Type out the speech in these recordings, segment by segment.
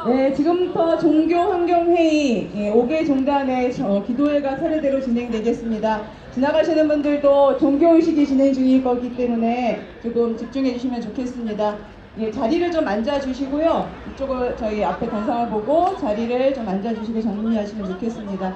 네, 지금부터 종교환경회의 5개 종단의 기도회가 차례대로 진행되겠습니다. 지나가시는 분들도 종교의식이 진행 중일 거기 때문에 조금 집중해 주시면 좋겠습니다. 예, 자리를 좀 앉아주시고요. 이쪽을 저희 앞에 단상을 보고 자리를 좀 앉아주시고 정리하시면 좋겠습니다.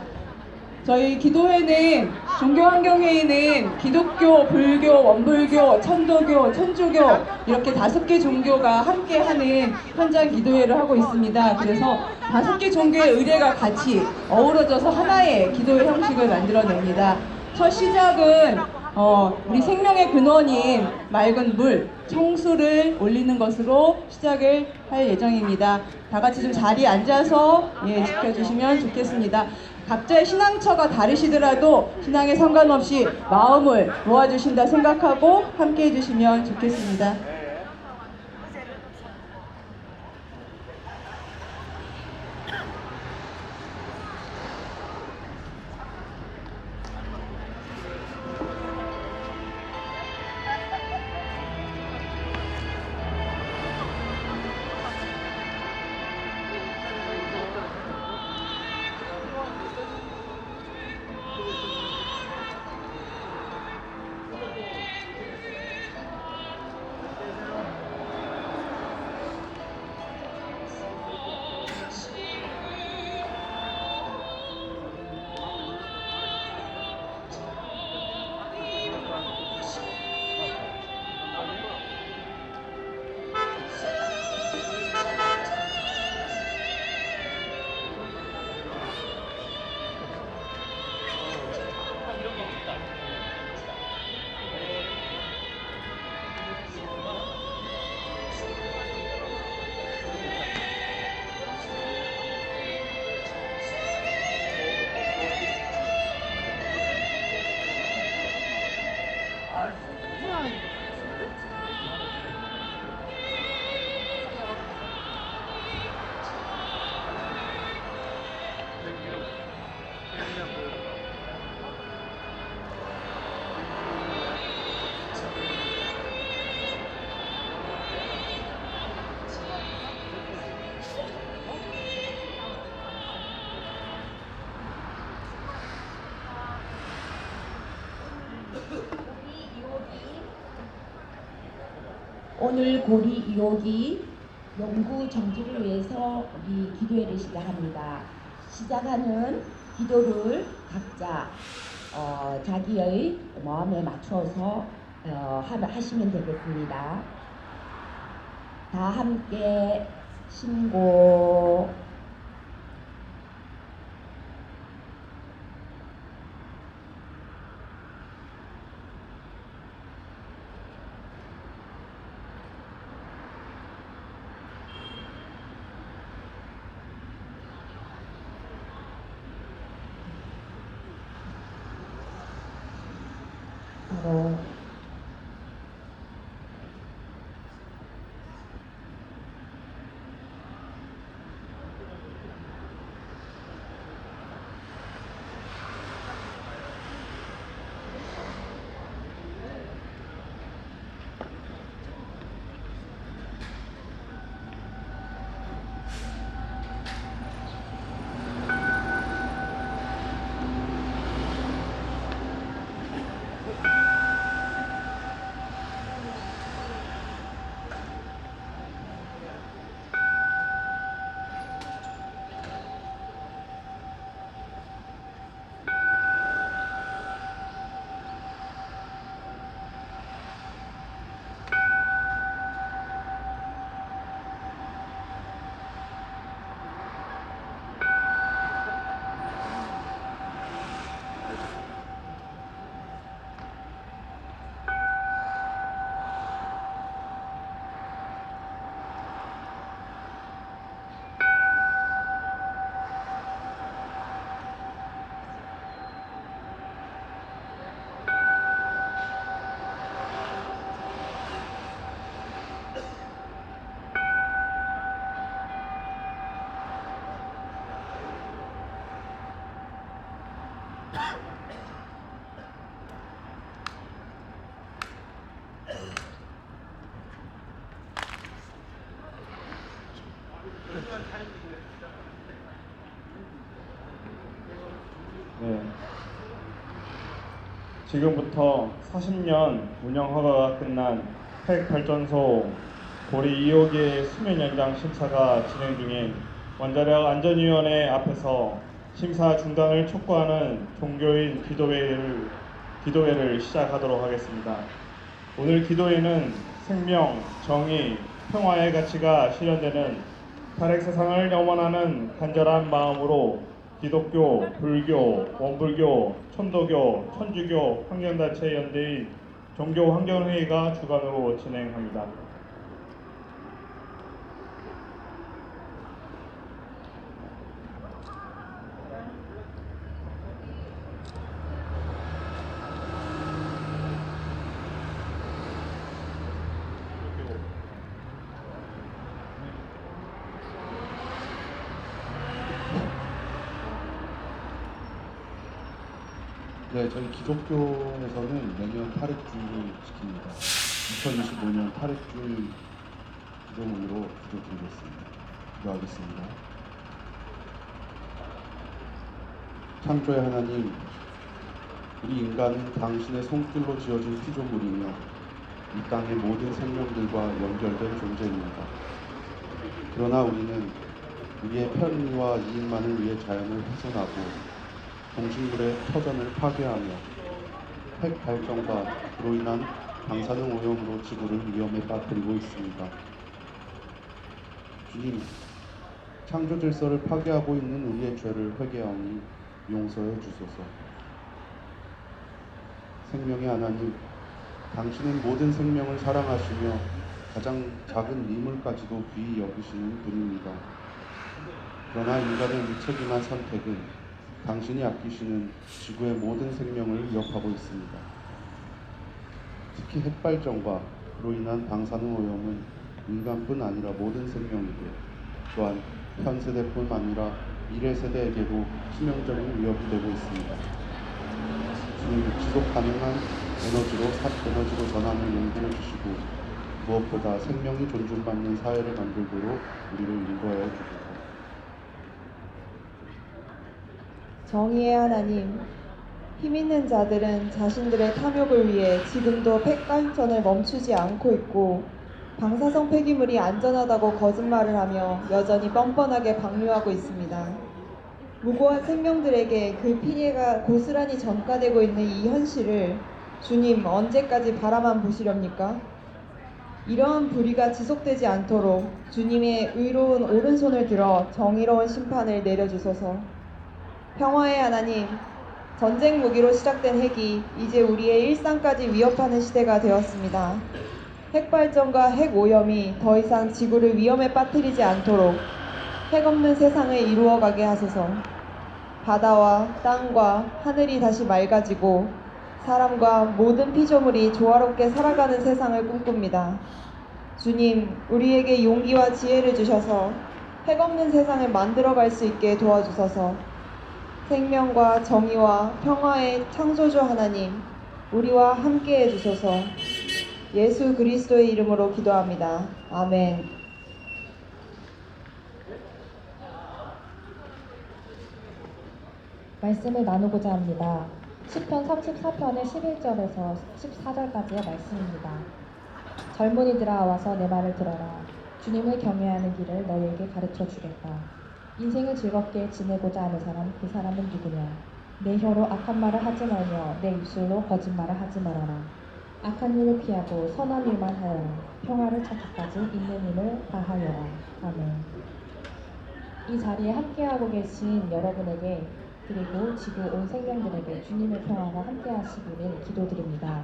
저희 기도회는 종교환경회의는 기독교, 불교, 원불교, 천도교, 천주교 이렇게 5개 종교가 함께하는 현장 기도회를 하고 있습니다. 그래서 5개 종교의 의례가 같이 어우러져서 하나의 기도회 형식을 만들어냅니다. 첫 시작은 우리 생명의 근원인 맑은 물, 청수를 올리는 것으로 시작을 할 예정입니다. 다 같이 좀 자리에 앉아서 지켜주시면 좋겠습니다. 각자의 신앙처가 다르시더라도 신앙에 상관없이 마음을 모아주신다 생각하고 함께 해주시면 좋겠습니다. 오늘 고리 2호기 영구 정지를 위해서 우리 기도회를 시작합니다. 시작하는 기도를 각자 자기의 마음에 맞춰서 하시면 되겠습니다. 다 함께 신고. 네. 지금부터 40년 운영 허가가 끝난 핵발전소 고리 2호기의 수면 연장 심사가 진행 중인 원자력 안전위원회 앞에서 심사 중단을 촉구하는 종교인 기도회를 시작하도록 하겠습니다. 오늘 기도회는 생명, 정의, 평화의 가치가 실현되는 탈핵 세상을 염원하는 간절한 마음으로 기독교, 불교, 원불교, 천도교, 천주교 환경단체 연대의 종교환경회의가 주관으로 진행합니다. 네, 저희 기독교에서는 매년 탈핵주의를 지킵니다. 2025년 탈핵주의 기도문으로 기도드리겠습니다. 기도하겠습니다. 창조의 하나님, 우리 인간은 당신의 손길로 지어진 피조물이며 이 땅의 모든 생명들과 연결된 존재입니다. 그러나 우리는 우리의 편의와 이익만을 위해 자연을 훼손하고 동식물의 터전을 파괴하며 핵 발전과 그로 인한 방사능 오염으로 지구를 위험에 빠뜨리고 있습니다. 주님, 창조 질서를 파괴하고 있는 우리의 죄를 회개하오니 용서해 주소서. 생명의 하나님, 당신은 모든 생명을 사랑하시며 가장 작은 미물까지도 귀히 여기시는 분입니다. 그러나 인간의 무책임한 선택은 당신이 아끼시는 지구의 모든 생명을 위협하고 있습니다. 특히 핵발전과 그로 인한 방사능 오염은 인간뿐 아니라 모든 생명에게, 또한 현 세대뿐 아니라 미래 세대에게도 치명적인 위협이 되고 있습니다. 주님, 지속 가능한 에너지로 전환을 용기를 주시고 무엇보다 생명이 존중받는 사회를 만들도록 우리를 인도하여 주소서. 정의의 하나님, 힘있는 자들은 자신들의 탐욕을 위해 지금도 핵발전을 멈추지 않고 있고 방사성 폐기물이 안전하다고 거짓말을 하며 여전히 뻔뻔하게 방류하고 있습니다. 무고한 생명들에게 그 피해가 고스란히 전가되고 있는 이 현실을 주님 언제까지 바라만 보시렵니까? 이러한 불의가 지속되지 않도록 주님의 의로운 오른손을 들어 정의로운 심판을 내려주소서. 평화의 하나님, 전쟁 무기로 시작된 핵이 이제 우리의 일상까지 위협하는 시대가 되었습니다. 핵발전과 핵오염이 더 이상 지구를 위험에 빠뜨리지 않도록 핵 없는 세상을 이루어가게 하소서. 바다와 땅과 하늘이 다시 맑아지고 사람과 모든 피조물이 조화롭게 살아가는 세상을 꿈꿉니다. 주님, 우리에게 용기와 지혜를 주셔서 핵 없는 세상을 만들어갈 수 있게 도와주소서. 생명과 정의와 평화의 창조주 하나님, 우리와 함께 해주소서. 예수 그리스도의 이름으로 기도합니다. 아멘. 말씀을 나누고자 합니다. 시편 34편의 11절에서 14절까지의 말씀입니다. 젊은이들아 와서 내 말을 들어라. 주님을 경외하는 길을 너희에게 가르쳐 주겠다. 인생을 즐겁게 지내고자 하는 사람, 그 사람은 누구냐? 내 혀로 악한 말을 하지 말며 내 입술로 거짓말을 하지 말아라. 악한 일을 피하고 선한 일만 하여라. 평화를 찾기까지 있는 힘을 다하여라. 아멘. 이 자리에 함께하고 계신 여러분에게 그리고 지구 온 생명들에게 주님의 평화가 함께하시기를 기도드립니다.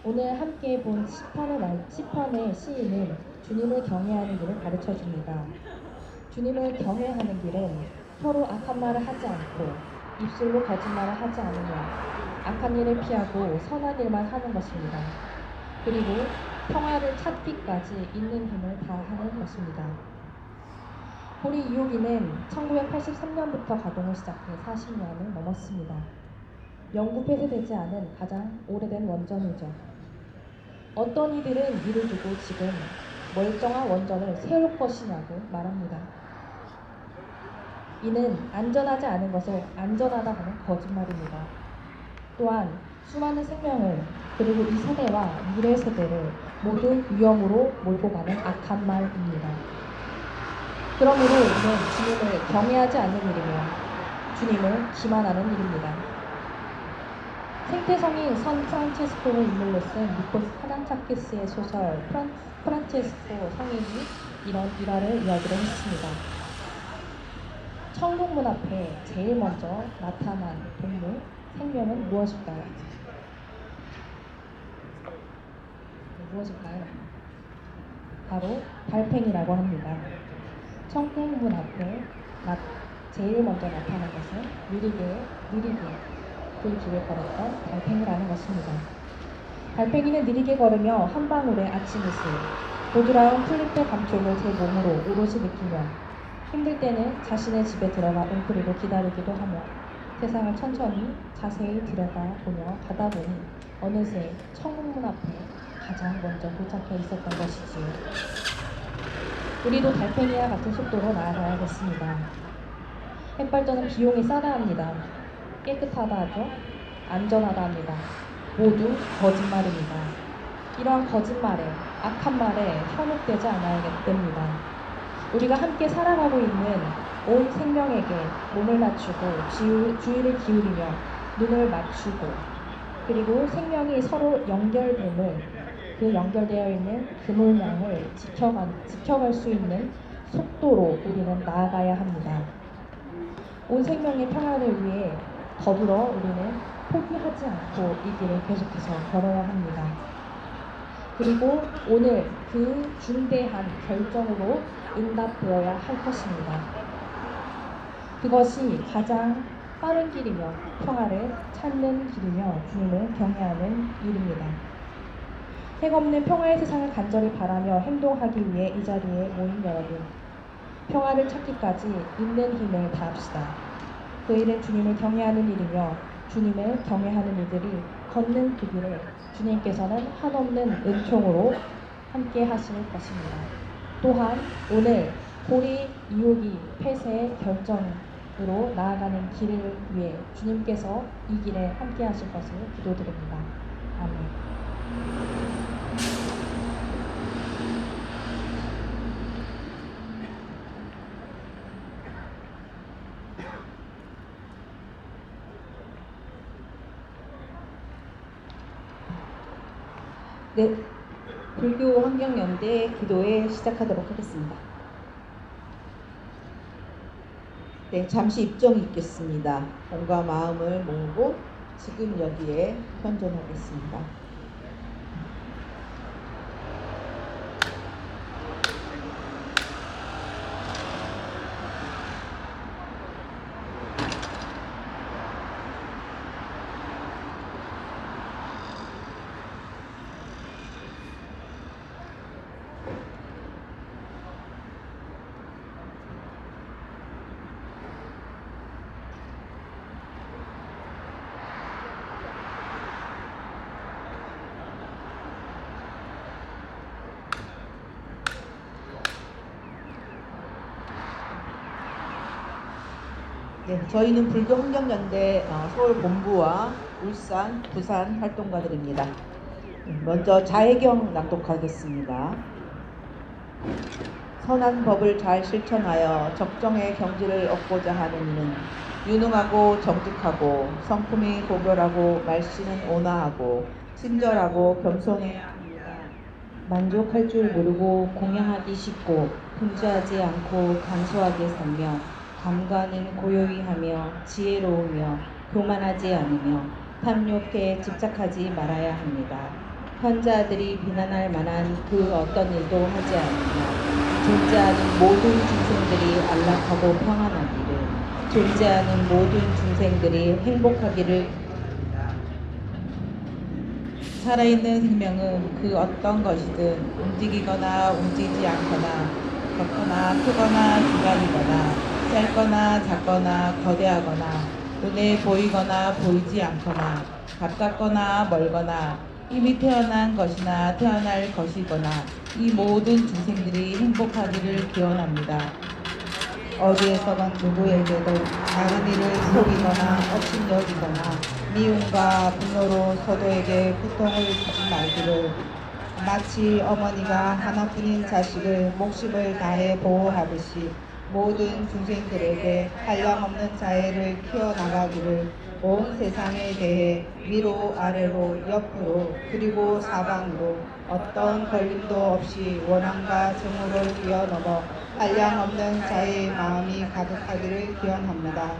오늘 함께 본 시편의 시인은 주님을 경외하는 길을 가르쳐줍니다. 주님을 경외하는 길은 혀로 악한 말을 하지 않고 입술로 거짓말을 하지 않으며 악한 일을 피하고 선한 일만 하는 것입니다. 그리고 평화를 찾기까지 있는 힘을 다하는 것입니다. 고리 2호기는 1983년부터 가동을 시작해 40년을 넘었습니다. 영구 폐쇄되지 않은 가장 오래된 원전이죠. 어떤 이들은 이를 두고 지금 멀쩡한 원전을 세울 것이냐고 말합니다. 이는 안전하지 않은 것을 안전하다고 하는 거짓말입니다. 또한 수많은 생명을 그리고 이 세대와 미래 세대를 모두 위험으로 몰고 가는 악한 말입니다. 그러므로 이는 주님을 경외하지 않는 일이며 주님을 기만하는 일입니다. 생태성인 선 프란체스코를 인물로 쓴 니코스 파단차키스의 소설 프란체스코 성인이 이런 일화를 이야기를 했습니다. 천국문 앞에 제일 먼저 나타난 동물, 생명은 무엇일까요? 무엇일까요? 바로 달팽이라고 합니다. 천국문 앞에 제일 먼저 나타난 것은 느리게 그 길을 걸었던 달팽이라는 것입니다. 달팽이는 느리게 걸으며 한 방울의 아침 이슬, 보드라운 풀잎의 감촉을 제 몸으로 오롯이 느끼며 힘들 때는 자신의 집에 들어가 웅크리고 기다리기도 하며 세상을 천천히 자세히 들여다보며 가다 보니 어느새 천국문 앞에 가장 먼저 도착해 있었던 것이지요. 우리도 달팽이와 같은 속도로 나아가야겠습니다. 핵발전은 비용이 싸다 합니다. 깨끗하다 하죠. 안전하다 합니다. 모두 거짓말입니다. 이러한 거짓말에, 악한 말에 현혹되지 않아야 됩니다. 우리가 함께 살아가고 있는 온 생명에게 몸을 낮추고 주의를 기울이며 눈을 맞추고 그리고 생명이 서로 연결됨을 그 연결되어 있는 그물망을 지켜갈 수 있는 속도로 우리는 나아가야 합니다. 온 생명의 평화를 위해 더불어 우리는 포기하지 않고 이 길을 계속해서 걸어야 합니다. 그리고 오늘 그 중대한 결정으로 응답되어야 할 것입니다. 그것이 가장 빠른 길이며 평화를 찾는 길이며 주님을 경외하는 일입니다. 핵없는 평화의 세상을 간절히 바라며 행동하기 위해 이 자리에 모인 여러분, 평화를 찾기까지 있는 힘을 다합시다. 그 일은 주님을 경외하는 일이며 주님을 경외하는 이들이 걷는 그 길을 주님께서는 한없는 은총으로 함께 하실 것입니다. 또한 오늘 고리 이호기 폐쇄의 결정으로 나아가는 길을 위해 주님께서 이 길에 함께 하실 것을 기도드립니다. 아멘. 네, 불교 환경연대 기도회 시작하도록 하겠습니다. 네, 잠시 입정이 있겠습니다. 몸과 마음을 모으고 지금 여기에 현존하겠습니다. 네, 저희는 불교 환경연대 서울 본부와 울산, 부산 활동가들입니다. 먼저 자해경 낭독하겠습니다. 선한 법을 잘 실천하여 적정의 경지를 얻고자 하는 이는 유능하고 정직하고 성품이 고결하고 말씨는 온화하고 친절하고 겸손해야 합니다. 만족할 줄 모르고 공양하기 쉽고 분주하지 않고 간소하게 살며 감관은 고요히 하며 지혜로우며 교만하지 않으며 탐욕에 집착하지 말아야 합니다. 현자들이 비난할 만한 그 어떤 일도 하지 않으며 존재하는 모든 중생들이 안락하고 평안하기를, 존재하는 모든 중생들이 행복하기를. 살아있는 생명은 그 어떤 것이든 움직이거나 움직이지 않거나 걷거나 크거나 기다리거나 짧거나 작거나 거대하거나 눈에 보이거나 보이지 않거나 가깝거나 멀거나 이미 태어난 것이나 태어날 것이거나 이 모든 중생들이 행복하기를 기원합니다. 어디에서건 누구에게도 다른 이를 속이거나 업신여기거나 미움과 분노로 서로에게 고통을 주지 말기를. 마치 어머니가 하나뿐인 자식을 목숨을 다해 보호하듯이 모든 중생들에게 한량없는 자애를 키워나가기를. 온 세상에 대해 위로 아래로 옆으로 그리고 사방으로 어떤 걸림도 없이 원한과 정오를 뛰어넘어 한량없는 자애의 마음이 가득하기를 기원합니다.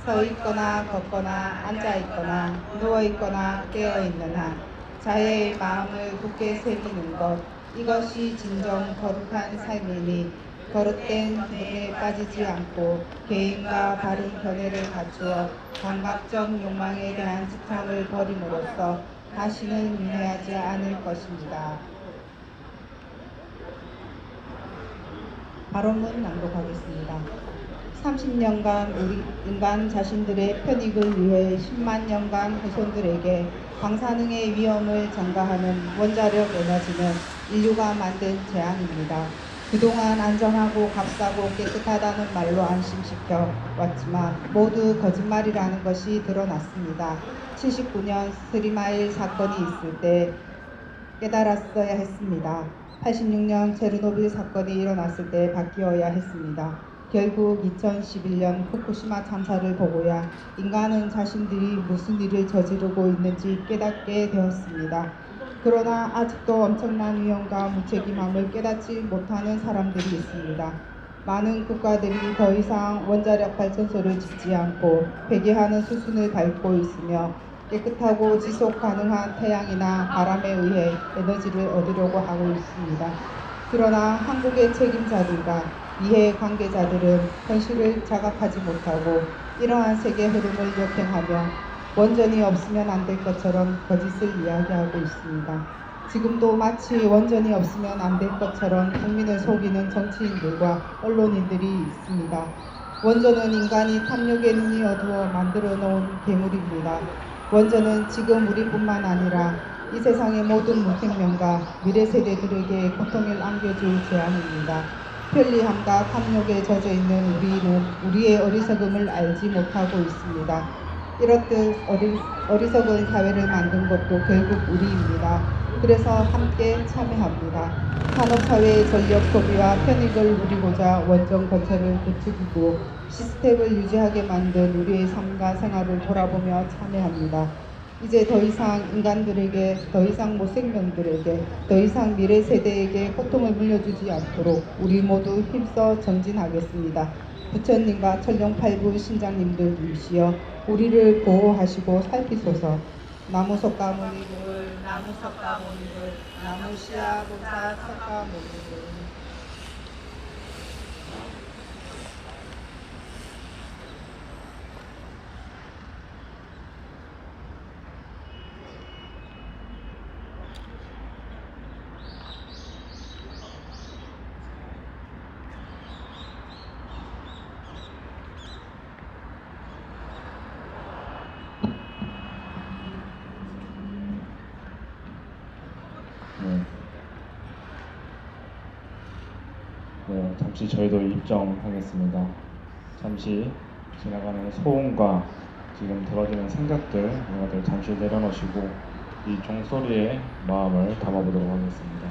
서 있거나 걷거나 앉아 있거나 누워 있거나 깨어 있는 한 자애의 마음을 굳게 새기는 것, 이것이 진정 거룩한 삶이니 거릇된 기능에 빠지지 않고 개인과 바른 견해를 갖추어 감각적 욕망에 대한 집착을 버림으로써 다시는 윤회하지 않을 것입니다. 발언문 낭독하겠습니다. 30년간 우리 인간 자신들의 편익을 위해 10만 년간 후손들에게 방사능의 위험을 전가하는 원자력 에너지는 인류가 만든 재앙입니다. 그동안 안전하고 값싸고 깨끗하다는 말로 안심시켜 왔지만 모두 거짓말이라는 것이 드러났습니다. 79년 스리마일 사건이 있을 때 깨달았어야 했습니다. 86년 체르노빌 사건이 일어났을 때 바뀌어야 했습니다. 결국 2011년 후쿠시마 참사를 보고야 인간은 자신들이 무슨 일을 저지르고 있는지 깨닫게 되었습니다. 그러나 아직도 엄청난 위험과 무책임함을 깨닫지 못하는 사람들이 있습니다. 많은 국가들이 더 이상 원자력 발전소를 짓지 않고 폐기하는 수순을 밟고 있으며 깨끗하고 지속 가능한 태양이나 바람에 의해 에너지를 얻으려고 하고 있습니다. 그러나 한국의 책임자들과 이해 관계자들은 현실을 자각하지 못하고 이러한 세계 흐름을 역행하며 원전이 없으면 안 될 것처럼 거짓을 이야기하고 있습니다. 지금도 마치 원전이 없으면 안 될 것처럼 국민을 속이는 정치인들과 언론인들이 있습니다. 원전은 인간이 탐욕에 눈이 어두워 만들어 놓은 괴물입니다. 원전은 지금 우리뿐만 아니라 이 세상의 모든 무생명과 미래 세대들에게 고통을 안겨줄 재앙입니다. 편리함과 탐욕에 젖어 있는 우리는 우리의 어리석음을 알지 못하고 있습니다. 이렇듯 어리석은 사회를 만든 것도 결국 우리입니다. 그래서 함께 참여합니다. 산업사회의 전력 소비와 편익을 누리고자 원전 건설을 부추기고 시스템을 유지하게 만든 우리의 삶과 생활을 돌아보며 참여합니다. 이제 더 이상 인간들에게, 더 이상 모생명들에게, 더 이상 미래 세대에게 고통을 물려주지 않도록 우리 모두 힘써 전진하겠습니다. 부처님과 천룡팔부 신장님들이시여 우리를 보호하시고 살피소서. 나무석가모니들, 나무석가모니들, 나무시아보사 석가모니들. 네, 잠시 저희도 입정하겠습니다. 잠시 지나가는 소음과 지금 들어지는 생각들, 이것들 잠시 내려놓으시고 이 종소리에 마음을 담아보도록 하겠습니다.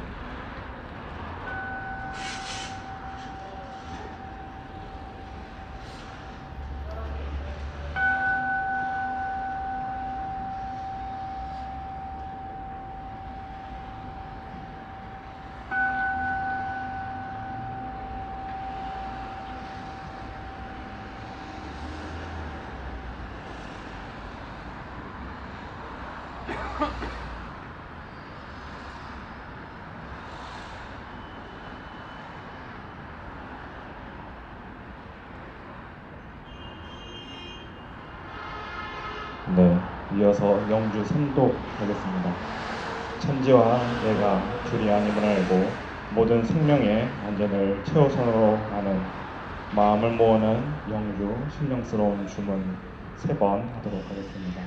네, 이어서 영주 선독하겠습니다. 천지와 내가 둘이 아님을 알고 모든 생명의 안전을 최우선으로 하는 마음을 모으는 영주 신령스러운 주문 3번 하도록 하겠습니다.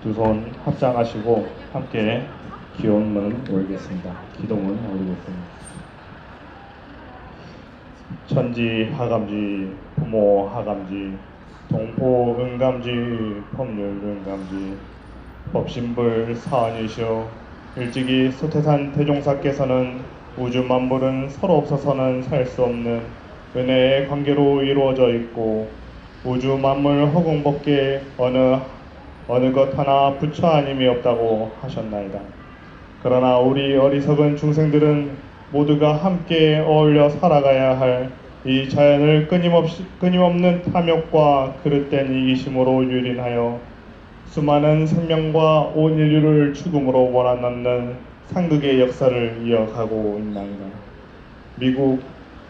두 손 합장하시고 함께 기원문 올리겠습니다. 기도문 올리겠습니다. 천지 하감지 부모 하감지 동포 은감지 법률 은감지 법신불 사원이시오 일찍이 소태산 대종사께서는 우주 만물은 서로 없어서는 살 수 없는 은혜의 관계로 이루어져 있고 우주 만물 허공밖에 어느 것 하나 부처 아님이 없다고 하셨나이다. 그러나 우리 어리석은 중생들은 모두가 함께 어울려 살아가야 할 이 자연을 끊임없는 탐욕과 그릇된 이기심으로 유린하여 수많은 생명과 온 인류를 죽음으로 몰아넣는 상극의 역사를 이어가고 있나이다. 미국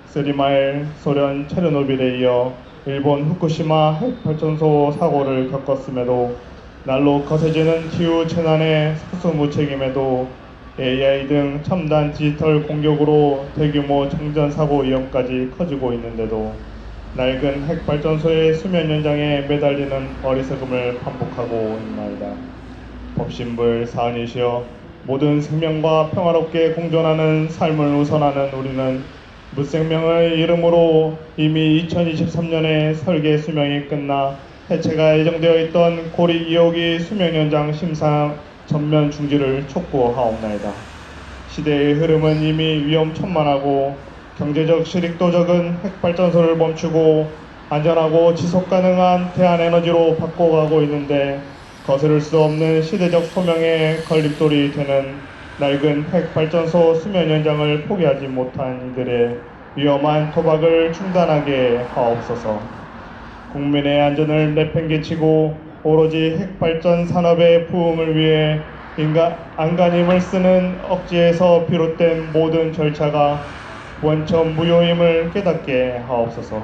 쓰리마일, 소련 체르노빌에 이어 일본 후쿠시마 핵발전소 사고를 겪었음에도 날로 거세지는 기후 재난의 속수무책임에도 AI 등 첨단 디지털 공격으로 대규모 정전 사고 위험까지 커지고 있는데도 낡은 핵발전소의 수면 연장에 매달리는 어리석음을 반복하고 있나이다. 법신불 사은이시여 모든 생명과 평화롭게 공존하는 삶을 우선하는 우리는 무생명의 이름으로 이미 2023년에 설계 수명이 끝나 해체가 예정되어 있던 고리 2호기 수명 연장 심사 전면 중지를 촉구하옵나이다. 시대의 흐름은 이미 위험천만하고 경제적 실익도 적은 핵발전소를 멈추고 안전하고 지속가능한 대한에너지로 바꿔가고 있는데 거스를 수 없는 시대적 소명의 걸림돌이 되는 낡은 핵발전소 수면 연장을 포기하지 못한 이들의 위험한 도박을 중단하게 하옵소서. 국민의 안전을 내팽개치고 오로지 핵발전 산업의 부흥을 위해 안간힘을 쓰는 억지에서 비롯된 모든 절차가 원천 무효임을 깨닫게 하옵소서.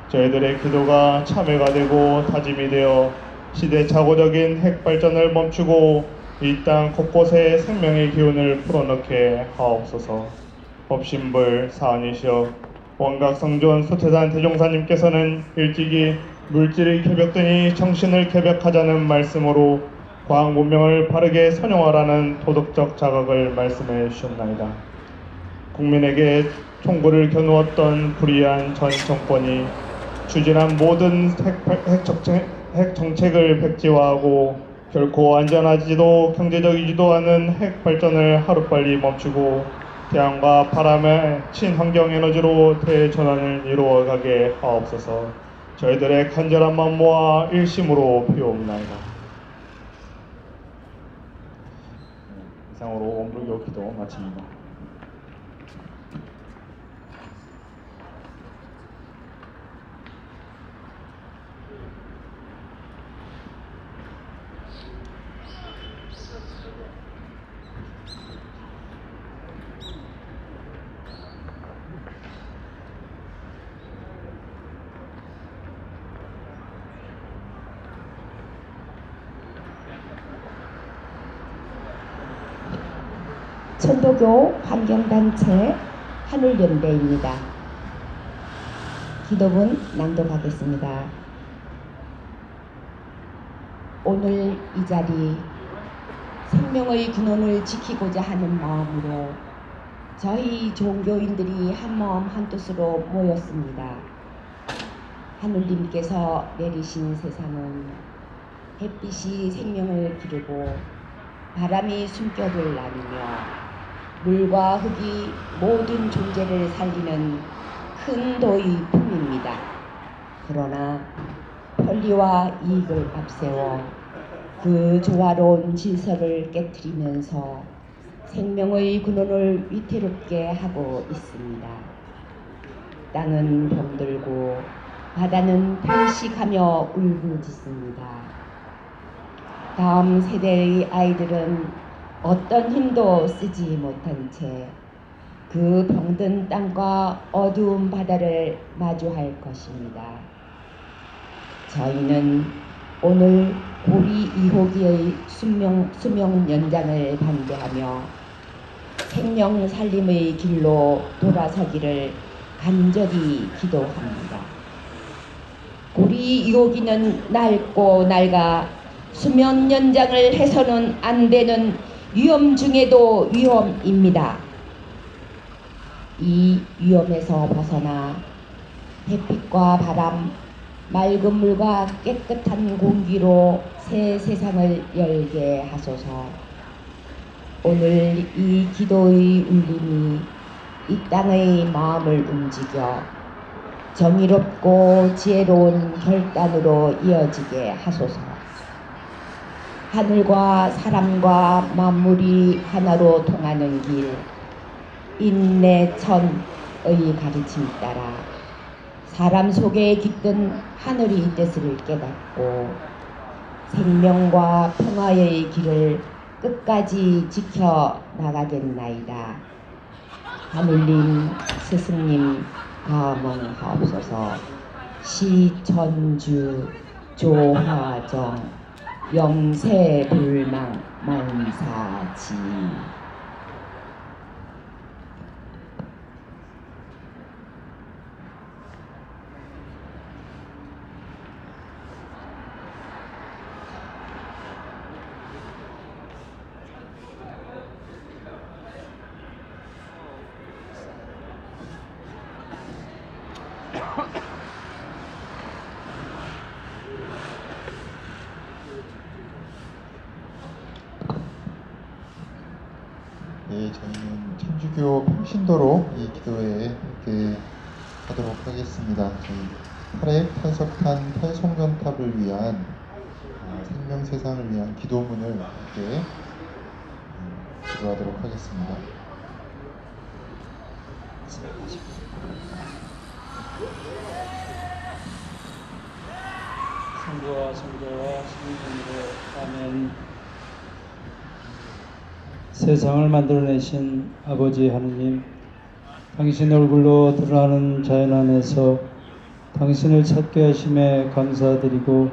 저희들의 기도가 참회가 되고 다짐이 되어 시대착오적인 핵발전을 멈추고 이 땅 곳곳에 생명의 기운을 불어넣게 하옵소서. 법신불 사은이시여 원각성존 소태산 대종사님께서는 일찍이 물질이 개벽되니 정신을 개벽하자는 말씀으로 과학 문명을 바르게 선용하라는 도덕적 자각을 말씀해 주셨나이다. 국민에게 총구를 겨누었던 불의한 전 정권이 추진한 모든 핵 정책을 백지화하고 결코 안전하지도 경제적이지도 않은 핵 발전을 하루빨리 멈추고 태양과 바람의 친환경 에너지로 대전환을 이루어가게 하옵소서. 저희들의 간절한 마음 모아 일심으로 비옵나이다. 이상으로 원불교 기도 마칩니다. 천도교 환경단체 하늘연대입니다. 기도문 낭독하겠습니다. 오늘 이 자리 생명의 근원을 지키고자 하는 마음으로 저희 종교인들이 한마음 한뜻으로 모였습니다. 하늘님께서 내리신 세상은 햇빛이 생명을 기르고 바람이 숨결을 나누며 물과 흙이 모든 존재를 살리는 큰 도의 품입니다. 그러나 편리와 이익을 앞세워 그 조화로운 질서를 깨트리면서 생명의 근원을 위태롭게 하고 있습니다. 땅은 병들고 바다는 탄식하며 울부짖습니다. 다음 세대의 아이들은 어떤 힘도 쓰지 못한 채 그 병든 땅과 어두운 바다를 마주할 것입니다. 저희는 오늘 고리 2호기의 수명 연장을 반대하며 생명 살림의 길로 돌아서기를 간절히 기도합니다. 고리 2호기는 낡고 낡아 수면 연장을 해서는 안 되는 위험 중에도 위험입니다. 이 위험에서 벗어나 햇빛과 바람, 맑은 물과 깨끗한 공기로 새 세상을 열게 하소서. 오늘 이 기도의 울림이 이 땅의 마음을 움직여 정의롭고 지혜로운 결단으로 이어지게 하소서. 하늘과 사람과 만물이 하나로 통하는 길, 인내천의 가르침 따라 사람 속에 깃든 하늘의 뜻을 깨닫고 생명과 평화의 길을 끝까지 지켜 나가겠나이다. 하늘님 스승님 감언하옵소서. 시천주 조화정 영세불망 만사지. 네, 저희는 천주교 평신도로 이 기도회에 함께 하도록 하겠습니다. 저희 팔획 탈석탄 탈송전탑을 위한 생명 세상을 위한 기도문을 함께 기도하도록 하겠습니다. 성부와 성자와 성령으로 아멘. 세상을 만들어내신 아버지 하느님, 당신 얼굴로 드러나는 자연 안에서 당신을 찾게 하심에 감사드리고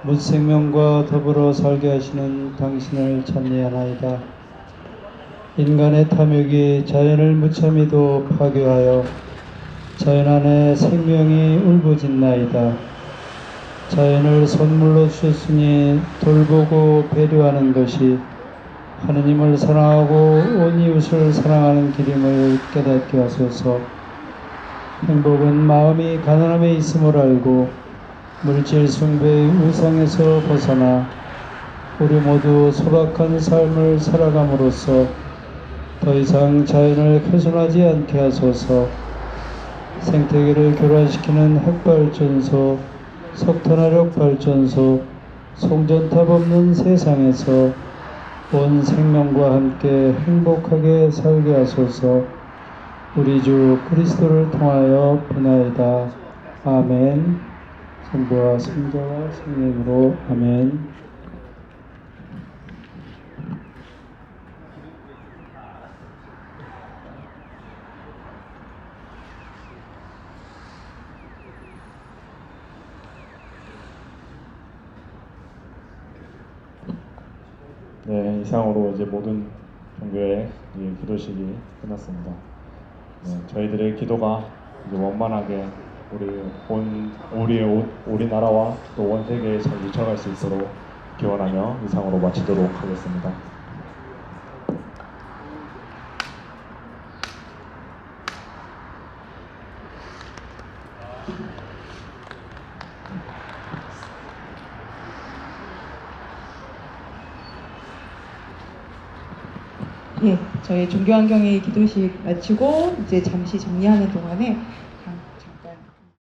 무생명과 더불어 살게 하시는 당신을 찬미하나이다. 인간의 탐욕이 자연을 무참히도 파괴하여 자연 안에 생명이 울부짖나이다. 자연을 선물로 주셨으니 돌보고 배려하는 것이 하느님을 사랑하고 온 이웃을 사랑하는 길임을 깨닫게 하소서. 행복은 마음이 가난함에 있음을 알고 물질 숭배의 우상에서 벗어나 우리 모두 소박한 삶을 살아감으로써 더 이상 자연을 훼손하지 않게 하소서. 생태계를 교란시키는 핵발전소, 석탄화력 발전소, 송전탑 없는 세상에서 온 생명과 함께 행복하게 살게 하소서. 우리 주 그리스도를 통하여 비나이다. 아멘. 성부와 성자와 성령으로 아멘. 네, 이상으로 이제 모든 종교의 기도식이 끝났습니다. 네, 저희들의 기도가 이제 원만하게 우리 나라와 또 온 세계에 잘 미쳐갈 수 있도록 기원하며 이상으로 마치도록 하겠습니다. 예, 저희 종교환경의 기도식 마치고 이제 잠시 정리하는 동안에